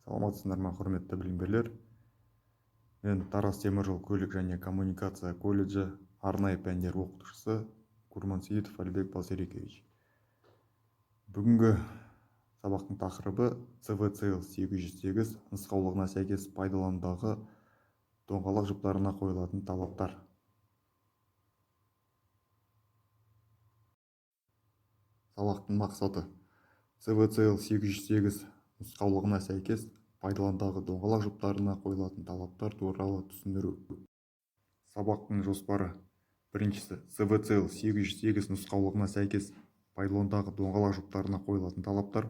Саламатсыздар ма, құрметті білімгерлер? Мен Тараз теміржол көлік және коммуникация колледжі арнайы пәндер оқытушысы Курмансейітов Алибек Балсерикевич. Бүгінгі сабақтың тақырыбы CVCL 808 нұсқаулығына сәйкес пайдаланудағы доңғалақ жұптарына қойылатын талаптар. Сабақтың мақсаты: CVCL 808 нұсқаулығына сәйкес пайдаланудағы доңғалақ жұптарына қойылатын талаптар туралы түсіндіру. Сабақтың жоспары: біріншісі, CVCL 808 нұсқаулығына сәйкес пайдаланудағы доңғалақ жұптарына қойылатын талаптар.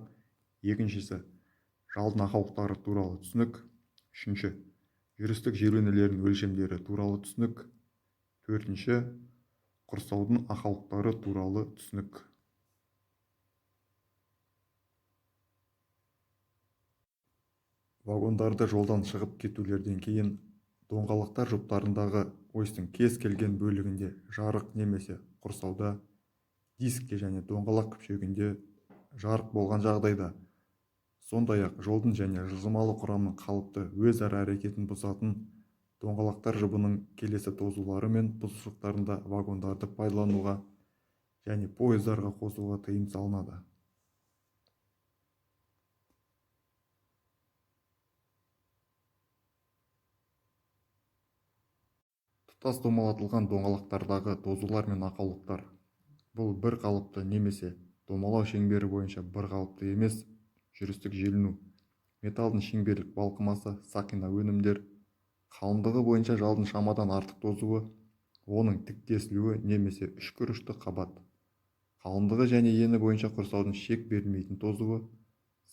Екіншісі, жалын ақаулықтары туралы түсінік. Үшінші, жүрістік желеулердің өлшемдері туралы түсінік. Төртінші, құрсаудың ақаулықтары туралы түсінік. Вагондарды жолдан шығып кетулерден кейін доңғалақтар жұптарындағы осьтің кез келген бөлігінде жарық немесе құрсауда, дискте және доңғалақ күпшегінде жарық болған жағдайда, сондай-ақ жолдың және жылжымалы құрамның қалыпты өзара әрекетін бұзатын доңғалақтар жұбының келесі тозулары мен бұзушылықтарында вагондарды пайдалануға және пойыздарға қосуға тыйым салынады. Тұтас домалатылған доңғалақтардағы тозулар мен ақаулықтар. Бұл бір қалыпты немесе домалау шеңбері бойынша бір қалыпты емес жүрістік желіну, металдың шеңберлік балқымасы, сақина өнімдер, қалыңдығы бойынша жалдың шамадан артық тозуы, оның тіктесілуі немесе үшкірішті қабат, қалыңдығы және ені бойынша құрсаудың шек бермейтін тозуы,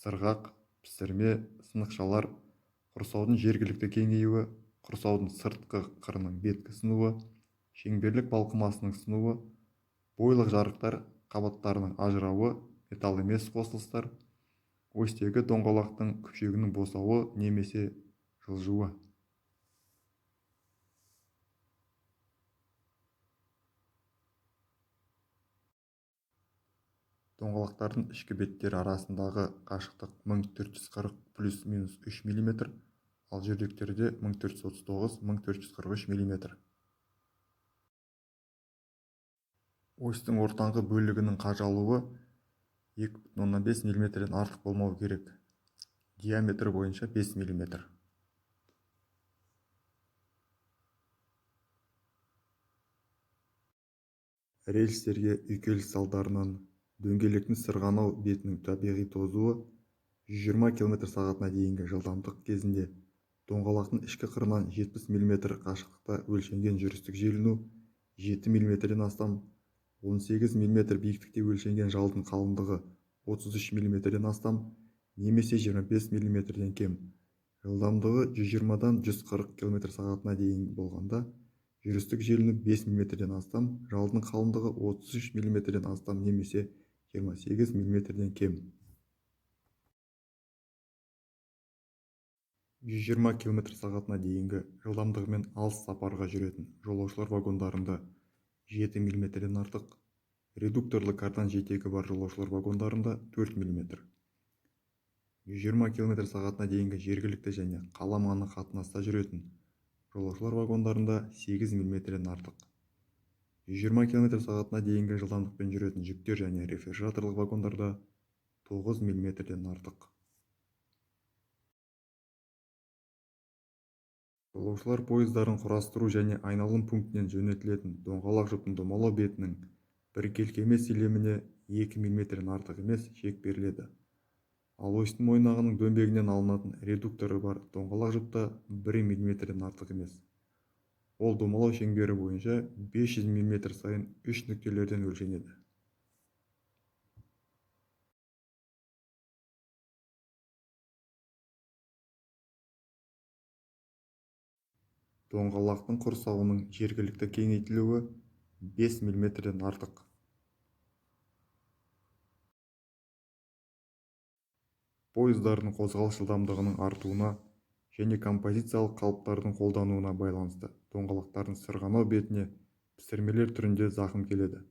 сырғақ, пісірме, сынықшалар, құрсаудың жергілікті кеңеюі, құрсаудың сыртқы қырының беткі сынуы, шеңберлік балқымасының сынуы, бойлық жарықтар қабаттарының ажырауы, металл емес қосылыстар, осьтегі доңғалақтың күпшегінің босауы немесе жылжуы. Доңғалақтардың ішкі беттері арасындағы қашықтық 1440 плюс-минус 3 мм, ал жүрдектерде 1439-1443 мм. Осьтің ортаңғы бөлігінің қажалуы 2,5 мм-ден артық болмау керек. Диаметр бойынша 5 мм. Рельстерге үйкеліс салдарынан дөңгелектің сырғанау бетінің табиғи тозуы 120 км/сағ дейінгі жылдамдық кезінде доңғалақтың ішкі қырынан 70 мм қашықтықта өлшенген жүрістік желіну 7 мм-ден астам, 18 мм биіктікте өлшенген жалдың қалыңдығы 33 мм-ден астам немесе 25 мм-ден кем, жылдамдығы 120-дан 140 км/сағ дейін болғанда жүрістік желіну 5 мм-ден астам, жалдың қалыңдығы 33 мм-ден астам немесе 28 мм-ден кем. 120 км/сағ дейінгі жылдамдығымен алыс сапарға жүретін жолаушылар вагондарында 7 мм-ден артық, редукторлы кардан жетегі бар жолаушылар вагондарында 4 мм. 120 км/сағ дейінгі жергілікті және қала маңы қатынаста жүретін жолаушылар вагондарында 8 мм-ден артық. 120 км/сағ дейінгі жылдамдықпен жүретін жүктер және рефрижераторлық вагондарда 9 мм-ден артық. Жолаушылар пойыздарын құрастыру және айналым пунктінен жөнелтілетін доңғалақ жұптың домалау бетінің біркелкі силеміне 2 мм-ден артық емес шек беріледі. Ал осьтің мойнағының дөңбегінен алынатын редукторы бар доңғалақ жұпта 1 мм-ден артық емес. Ол домалау шеңбері бойынша 500 мм сайын 3 нүктелерден өлшенеді. Доңғалақтың құрсауының жергілікті кеңейтілуі 5 мм-ден артық. Пойыздардың қозғалыс жылдамдығының артуына және композициялық қалыптардың қолдануына байланысты доңғалақтардың сырғанау бетіне пісірмелер түрінде зақым келеді.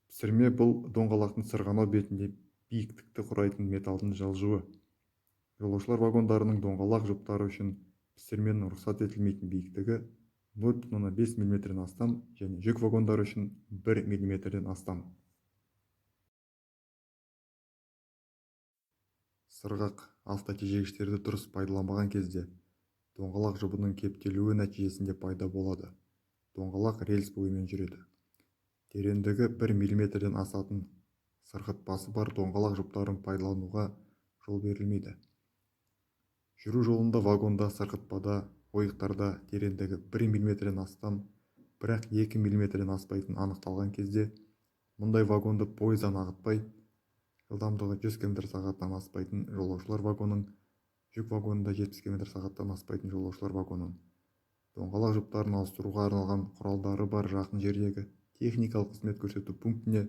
Пісірме бұл доңғалақтың сырғанау бетінде биіктікті құрайтын металдың жылжуы. Жолаушылар вагондарының доңғалақ жұптары үшін пісірменің рұқсат етілмейтін биіктігі 0,5 мм астам және жүк вагондары үшін 1 мм астам. Сырғақ автотежегіштерді дұрыс пайдаланбаған кезде доңғалақ жұбының кептелуі нәтижесінде пайда болады. Доңғалақ рельс бойымен жүреді. Тереңдігі 1 мм асатын сырғытпасы бар доңғалақ жұптарын пайдалануға жол берілмейді. Жүру жолында вагонда, сырғытпада, ойықтарда тереңдігі 1 мм астам, бірақ 2 мм аспайтын анықталған кезде, мұндай вагонды пойыздан ағытпай, жылдамдығы 100 км/сағ аспайтын жолаушылар вагонын, жүк вагонында 70 км/сағ аспайтын жолаушылар вагонын, доңғалақ жұптарын ауыстыруға арналған құралдары бар жақын жердегі техникалық қызмет көрсету пунктіне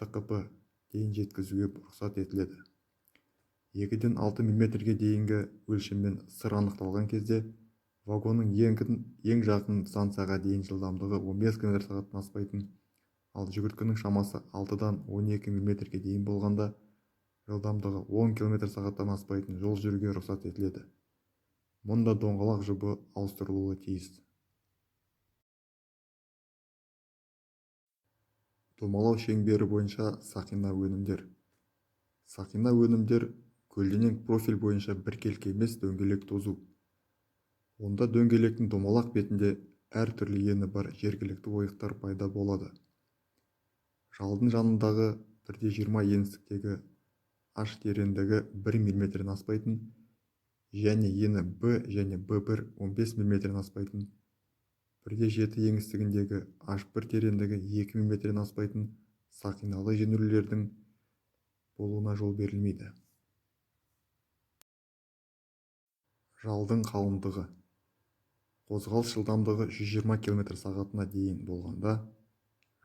ТКП дейін жеткізуге рұқсат етіледі. 2-ден 6 мм-ге дейінгі өлшеммен сыр анықталған кезде, вагонның ең жақын станцияға дейін жылдамдығы 15 км/сағ аспайтын, ал жүгірткінің шамасы 6-дан 12 мм-ге дейін болғанда, жылдамдығы 10 км/сағ аспайтын жол жүруге рұқсат етіледі. Мұнда доңғалақ жұбы ауыстырылуы тиіс. Домалау шеңбері бойынша сақина өнімдер. Сақина өнімдер көлденең профиль бойынша біркелкі емес дөңгелек тозу. Онда дөңгелектің домалақ бетінде әр түрлі ені бар жергілікті ойықтар пайда болады. Жалдың жанындағы 1,20 еңістіктегі аш тереңдігі 1 мм аспайтын және ені Б және Б1 15 мм аспайтын, 1,7 еңістігіндегі H1 тереңдігі 2 мм аспайтын сақиналы жеңулердің болуына жол берілмейді. Жалдың қалыңдығы. Қозғалыс жылдамдығы 120 км/сағ дейін болғанда,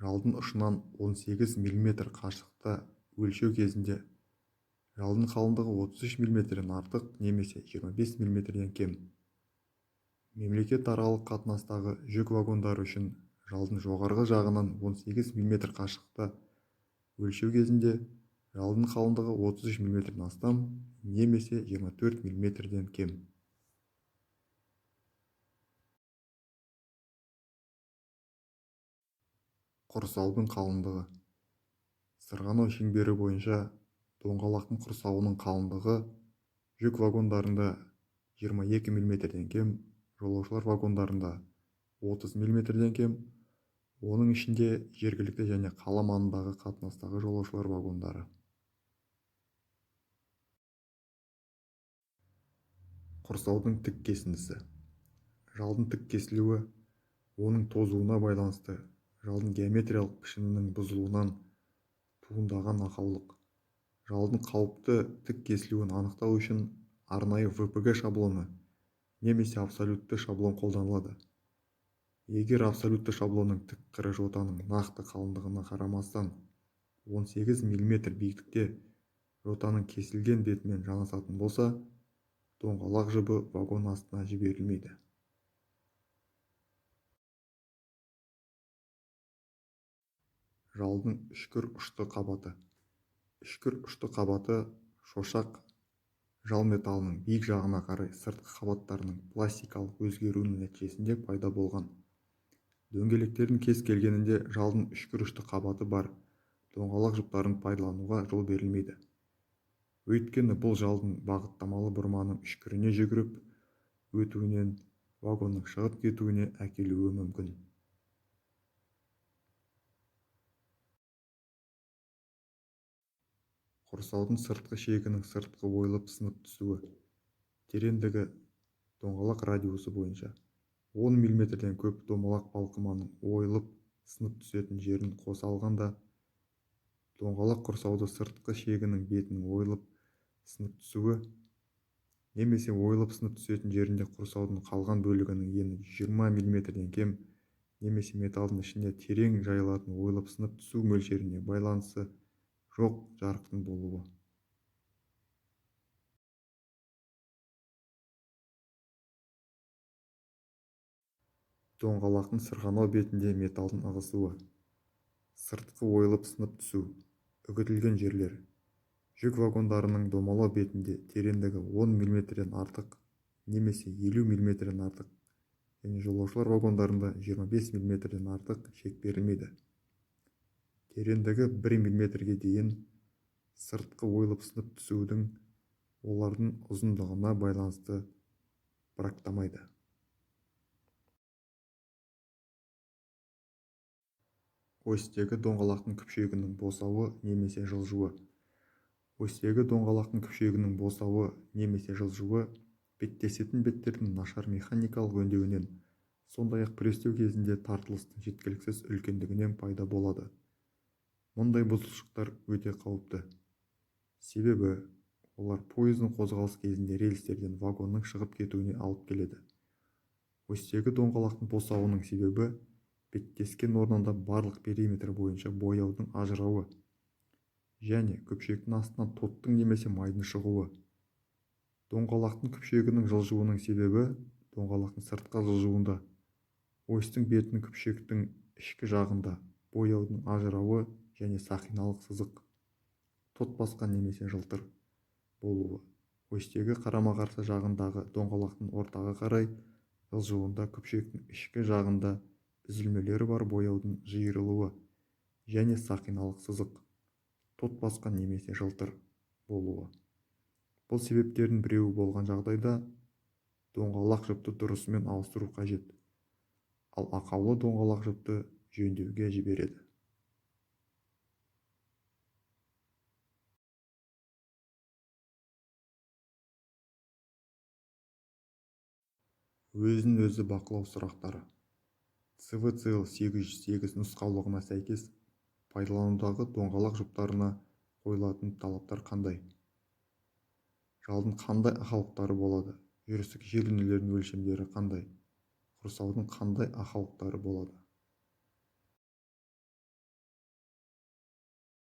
жалдың ұшынан 18 мм қашықтықта өлшеу кезінде жалдың қалыңдығы 33 мм артық немесе 25 мм кем. Мемлекет аралық қатынастағы жүк вагондары үшін жалдың жоғарғы жағынан 18 мм қашықтықта өлшеу кезінде жалдың қалыңдығы 33 мм астам немесе 24 мм кем. Құрсаудың қалыңдығы. Сырғанау шеңбері бойынша доңғалақтың құрсауының қалыңдығы жүк вагондарында 22 мм кем, жолаушылар вагондарында 30 мм кем, оның ішінде жергілікті және қала маңындағы қатынастағы жолаушылар вагондары. Құрсаудың тік кесіндісі. Жалдың тік кесілуі оның тозуына байланысты жалдың геометриялық пішінінің бұзылуынан туындаған ақаулық. Жалдың қауіпті тік кесілуін анықтау үшін арнайы ВПГ шаблоны немесе абсолютті шаблон қолданылады. Егер абсолютті шаблонның тік қыры жотаның нақты қалыңдығына қарамастан 18 мм биіктікте жотаның кесілген бетімен жанасатын болса, доңғалақ жұбы вагон астына жіберілмейді. Жалдың үшкір ұшты қабаты. Үшкір ұшты қабаты шошақ жал металының биік жағына қарай сыртқы қабаттарының пластикалық өзгеруінің нәтижесінде пайда болған. Дөңгелектердің кез келгенінде жалдың үшкір ұшты қабаты бар доңғалақ жұптарын пайдалануға жол берілмейді. Өйткені бұл жалдың бағыттамалы бұрманың үшкіріне жүгіріп өтуінен вагонның шығып кетуіне әкелуі мүмкін. Құрсаудың сыртқы шегінің сыртқы ойылып сынып түсуі. Тереңдігі доңғалақ радиусы бойынша 10 мм-ден көп домалақ балқыманың ойылып сынып түсетін жерін қоса алғанда, доңғалақ құрсауды сыртқы шегінің бетінің ойылып сынып түсуі немесе ойылып сынып түсетін жерінде құрсаудың қалған бөлігінің ені 20 мм-ден кем немесе металдың ішінде терең жайылатын ойылып сынып түсу мөлшеріне байланысы жоқ жарықтың болуы. Доңғалақтың сырғанау бетінде металдың ығысуы. Сыртқы ойылып сынып түсу. Үгітілген жерлер. жүк вагондарының домалау бетінде тереңдігі 10 мм-ден артық немесе 50 мм-ден артық және жолаушылар вагондарында 25 мм-ден артық шек берілмейді. Тереңдігі 1 мм-ге дейін сыртқы ойылып сынып түсудің олардың ұзындығына байланысты брактамайды. Осьтегі доңғалақтың күпшегінің босауы немесе жылжуы. Осьтегі доңғалақтың күпшегінің босауы немесе жылжуы беттесетін беттердің нашар механикалық өңдеуінен, сондай-ақ престеу кезінде тартылыстың жеткіліксіз үлкендігінен пайда болады. Мұндай бұзылушылықтар өте қауіпті. Себебі олар пойыздың қозғалыс кезінде рельстерден вагонның шығып кетуіне алып келеді. Осьтегі доңғалақтың босауының себебі беттескен орнында барлық периметр бойынша бояудың ажырауы және күпшектің астынан тоттың немесе майдың шығуы. Доңғалақтың күпшегінің жылжуының себебі доңғалақтың сыртқа жылжуында, осьтің бетінің күпшектің ішкі жағында бояудың ажырауы және сақиналық сызық, тот басқан немесе жылтыр болуы. Осьтегі қарама-қарсы жағындағы доңғалақтың ортаға қарай жылжуында күпшектің ішкі жағында үзілмелері бар бояудың жиырылуы және сақиналық сызық, тот басқан немесе жылтыр болуы. Бұл себептердің біреуі болған жағдайда доңғалақ жіпті дұрысымен ауыстыру қажет, ал ақаулы доңғалақ жіпті жөндеуге жібереді. Өзін-өзі бақылау сұрақтары. ЦВЦЛ 808 нұсқаулығына сәйкес пайдаланудағы доңғалақ жұптарына қойылатын талаптар қандай? Жалдың қандай ақаулықтары болады? Жүрістік жер үңгілерінің өлшемдері қандай? Құрсаудың қандай ақаулықтары болады?